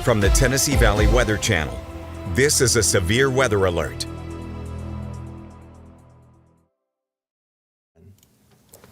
From the Tennessee Valley Weather Channel, this is a severe weather alert.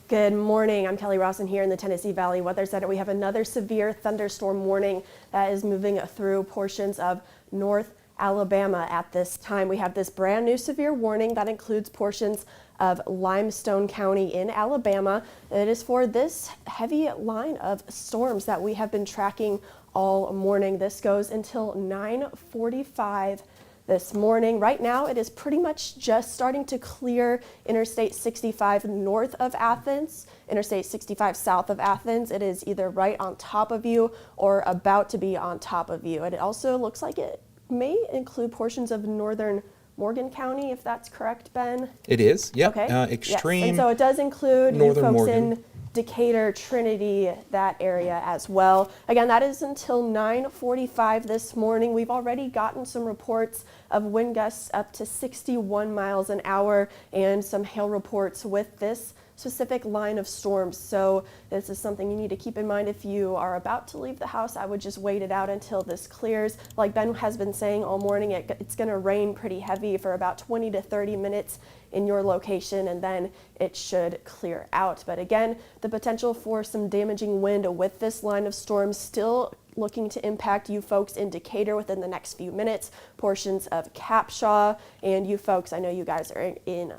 Good morning. I'm Kelly Rawson here in the Tennessee Valley Weather Center. We have another severe thunderstorm warning that is moving through portions of North Alabama at this time. We have this brand new severe warning that includes portions of Limestone County in Alabama. It is for this heavy line of storms that we have been tracking all morning. This goes until 9:45 this morning. Right now, it is pretty much just starting to clear Interstate 65 north of Athens, Interstate 65 south of Athens. It is either right on top of you or about to be on top of you. And it also looks like it may include portions of northern Morgan County, if that's correct, Ben. It is, yep. Okay. Extreme. Yes. And so it does include you northern folks Morgan. in Decatur, Trinity, that area as well. Again, that is until 9:45 this morning. We've already gotten some reports of wind gusts up to 61 miles an hour and some hail reports with this specific line of storms. So this is something you need to keep in mind if you are about to leave the house. I would just wait it out until this clears. Like Ben has been saying all morning, it's going to rain pretty heavy for about 20 to 30 minutes in your location, and then it should clear out. But again, the potential for some damaging wind with this line of storms still looking to impact you folks in Decatur within the next few minutes, portions of Capshaw, and you folks, I know you guys are in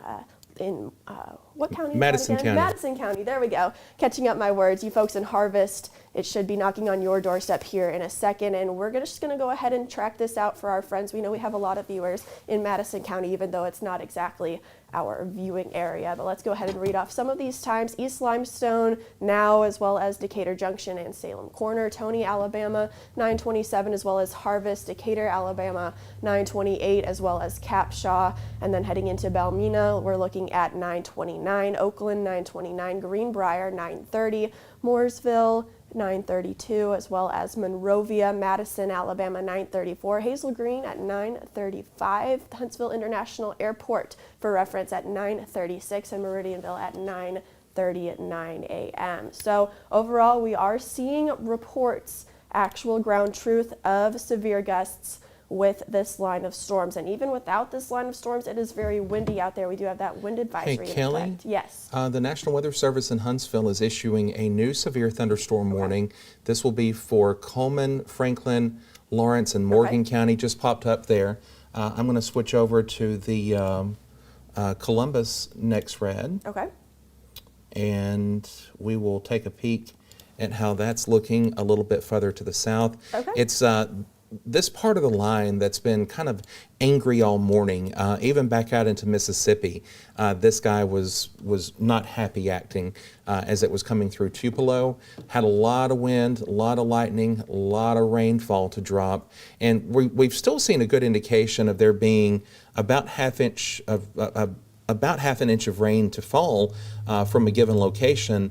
what county? Madison County. Madison County, there we go. Catching up my words. You folks in Harvest, it should be knocking on your doorstep here in a second, and we're just going to go ahead and track this out for our friends. We know we have a lot of viewers in Madison County, even though it's not exactly our viewing area. But let's go ahead and read off some of these times. East Limestone now, as well as Decatur Junction and Salem Corner, Tony, Alabama, 9:27, as well as Harvest, Decatur, Alabama, 9:28, as well as Capshaw. And then heading into Belmina, we're looking at 9:29, Oakland, 9:29, Greenbrier, 9:30, Mooresville, 9:32, as well as Monrovia, Madison, Alabama, 9:34, Hazel Green at 9:35, Huntsville International Airport for reference at 9:36, and Meridianville at 9:39 a.m. So overall, we are seeing reports, actual ground truth of severe gusts with this line of storms. And even without this line of storms, it is very windy out there. We do have that wind advisory Hey, Kelly? in effect. Yes. The National Weather Service in Huntsville is issuing a new severe thunderstorm warning. This will be for Coleman, Franklin, Lawrence, and Morgan County. Just popped up there. I'm going to switch over to the Columbus next red. Okay. And we will take a peek at how that's looking a little bit further to the south. Okay. It's this part of the line that's been kind of angry all morning, even back out into Mississippi. This guy was not happy acting as it was coming through Tupelo. Had a lot of wind, a lot of lightning, a lot of rainfall to drop, and we've still seen a good indication of there being about half an inch of rain to fall from a given location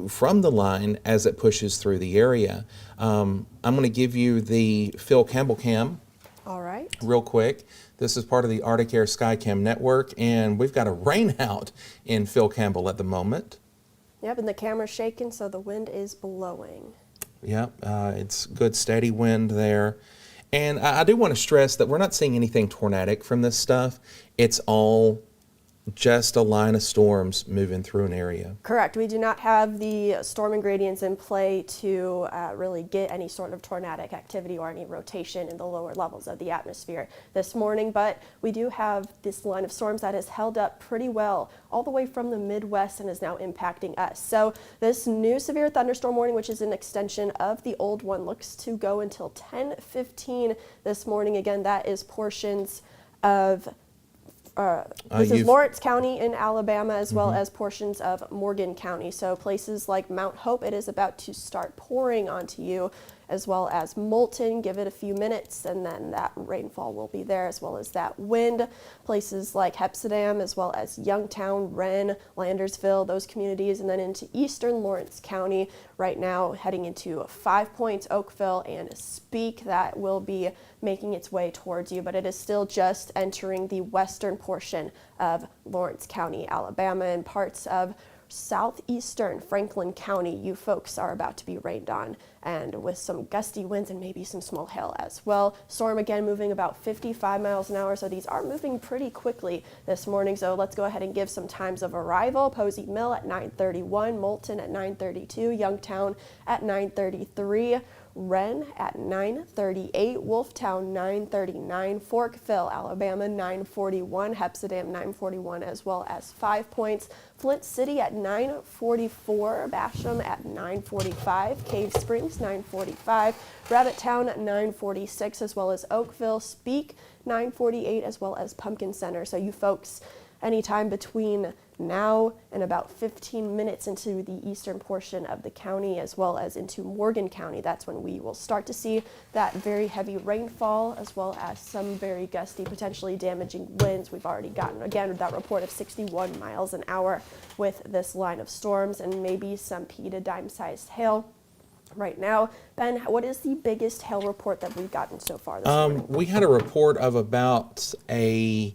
from the line as it pushes through the area. I'm going to give you the Phil Campbell cam. All right. Real quick. This is part of the Arctic Air Skycam network, and we've got a rainout in Phil Campbell at the moment. Yep, and the camera's shaking, so the wind is blowing. Yep, it's good steady wind there. And I do want to stress that we're not seeing anything tornadic from this stuff. It's all just a line of storms moving through an area. Correct. We do not have the storm ingredients in play to really get any sort of tornadic activity or any rotation in the lower levels of the atmosphere this morning, but we do have this line of storms that has held up pretty well all the way from the Midwest and is now impacting us. So this new severe thunderstorm warning, which is an extension of the old one, looks to go until 10:15 this morning. Again, that is portions of this is Lawrence County in Alabama, as well as portions of Morgan County. So places like Mount Hope, it is about to start pouring onto you, as well as Moulton. Give it a few minutes and then that rainfall will be there, as well as that wind. Places like Hepsidam, as well as Youngtown, Wren, Landersville, those communities, and then into eastern Lawrence County. Right now heading into 5 Points, Oakville, and Speak. That will be making its way towards you, but it is still just entering the western portion of Lawrence County, Alabama, and parts of southeastern Franklin County, you folks are about to be rained on, and with some gusty winds and maybe some small hail as well. Storm again moving about 55 miles an hour, so these are moving pretty quickly this morning. So let's go ahead and give some times of arrival. Posey Mill at 9:31, Moulton at 9:32, Youngtown at 9:33, Wren at 9:38, Wolftown 9:39, Forkville, Alabama 9:41, Hepzibah 9:41 as well as 5 points, Flint City at 9:44, Basham at 9:45, Cave Springs 9:45, Rabbittown at 9:46 as well as Oakville, Speak 9:48 as well as Pumpkin Center. So you folks, anytime between now and about 15 minutes into the eastern portion of the county as well as into Morgan County, that's when we will start to see that very heavy rainfall as well as some very gusty, potentially damaging winds. We've already gotten, again, that report of 61 miles an hour with this line of storms and maybe some pea to dime-sized hail. Right now, Ben, what is the biggest hail report that we've gotten so far this morning? We had a report of about a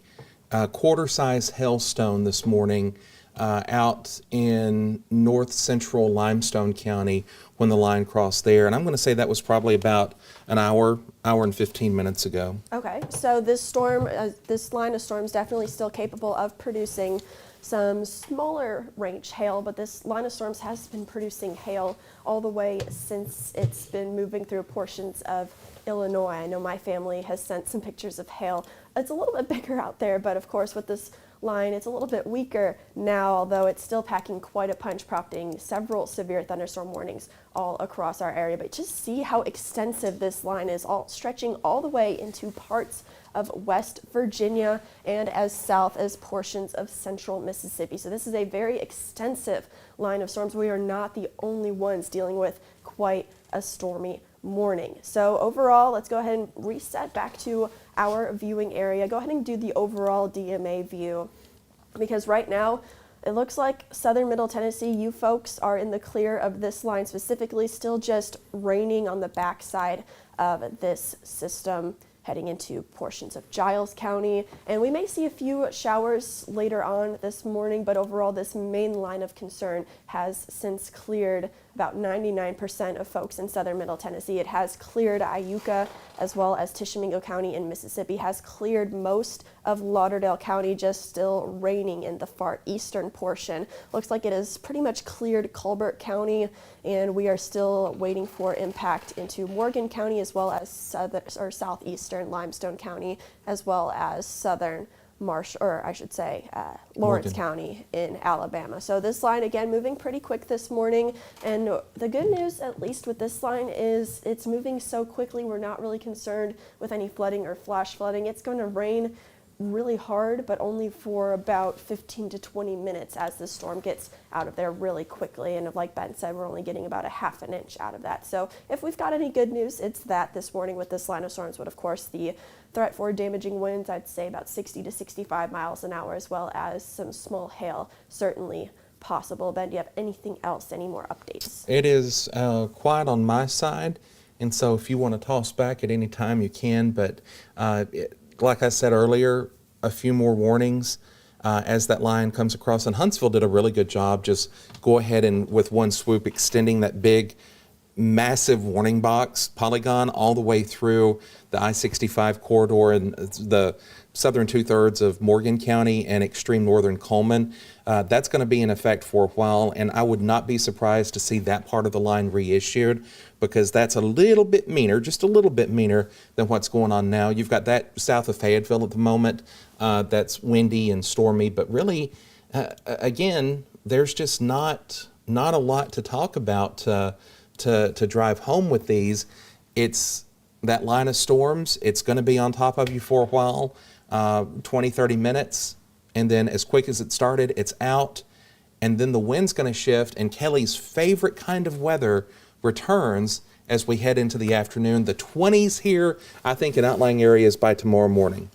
quarter-size hailstone this morning out in north central Limestone County when the line crossed there. And I'm going to say that was probably about an hour and 15 minutes ago. Okay, so this storm, this line of storms definitely still capable of producing some smaller range hail, but this line of storms has been producing hail all the way since it's been moving through portions of Illinois. I know my family has sent some pictures of hail. It's a little bit bigger out there, but of course with this line, it's a little bit weaker now, although it's still packing quite a punch, prompting several severe thunderstorm warnings all across our area. But just see how extensive this line is, all stretching all the way into parts of West Virginia and as south as portions of central Mississippi. So this is a very extensive line of storms. We are not the only ones dealing with quite a stormy morning. So overall, let's go ahead and reset back to our viewing area. Go ahead and do the overall DMA view, because right now it looks like southern Middle Tennessee, you folks are in the clear of this line specifically, still just raining on the backside of this system heading into portions of Giles County. And we may see a few showers later on this morning, but overall this main line of concern has since cleared about 99% of folks in southern Middle Tennessee. It has cleared Iuka as well as Tishomingo County in Mississippi, has cleared most of Lauderdale County, just still raining in the far eastern portion. Looks like it has pretty much cleared Colbert County, and we are still waiting for impact into Morgan County as well as southeastern Limestone County, as well as southern Lawrence County in Alabama. So this line again moving pretty quick this morning, and the good news, at least with this line, is it's moving so quickly we're not really concerned with any flooding or flash flooding. It's going to rain really hard, but only for about 15 to 20 minutes as the storm gets out of there really quickly. And like Ben said, we're only getting about a half an inch out of that. So if we've got any good news, it's that this morning with this line of storms. But of course, the threat for damaging winds, I'd say about 60 to 65 miles an hour, as well as some small hail, certainly possible. Ben, do you have anything else, any more updates? It is quiet on my side, and so if you want to toss back at any time, you can. But like I said earlier, a few more warnings as that line comes across. And Huntsville did a really good job. Just go ahead and with one swoop extending that big, massive warning box polygon all the way through the I-65 corridor and the southern two-thirds of Morgan County and extreme northern Coleman. That's going to be in effect for a while, and I would not be surprised to see that part of the line reissued, because that's a little bit meaner, just a little bit meaner than what's going on now. You've got that south of Fayetteville at the moment that's windy and stormy, but really, again, there's just not a lot to talk about to drive home with these. It's that line of storms. It's going to be on top of you for a while, 20, 30 minutes, and then as quick as it started, it's out, and then the wind's going to shift, and Kelly's favorite kind of weather returns as we head into the afternoon. The 20s here, I think, in outlying areas by tomorrow morning.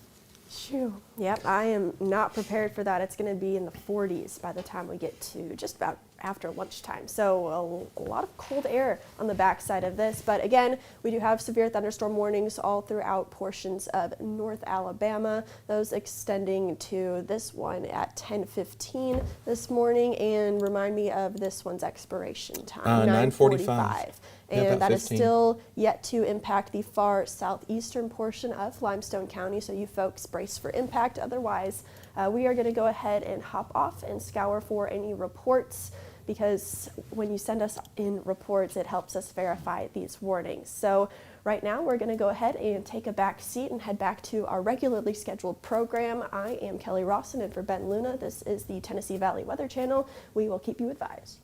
Phew. Yep, I am not prepared for that. It's going to be in the 40s by the time we get to just about after lunchtime. So a lot of cold air on the backside of this. But again, we do have severe thunderstorm warnings all throughout portions of North Alabama, those extending to this one at 10:15 this morning. And remind me of this one's expiration time, 9:45. Yeah, And about that is 15. still yet to impact the far southeastern portion of Limestone County, so you folks brace for impact. Otherwise, we are going to go ahead and hop off and scour for any reports, because when you send us in reports, it helps us verify these warnings. So right now, we're going to go ahead and take a back seat and head back to our regularly scheduled program. I am Kelly Rawson, and for Ben Luna, this is the Tennessee Valley Weather Channel. We will keep you advised.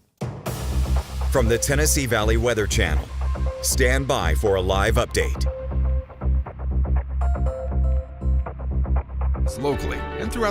From the Tennessee Valley Weather Channel, stand by for a live update. Locally and throughout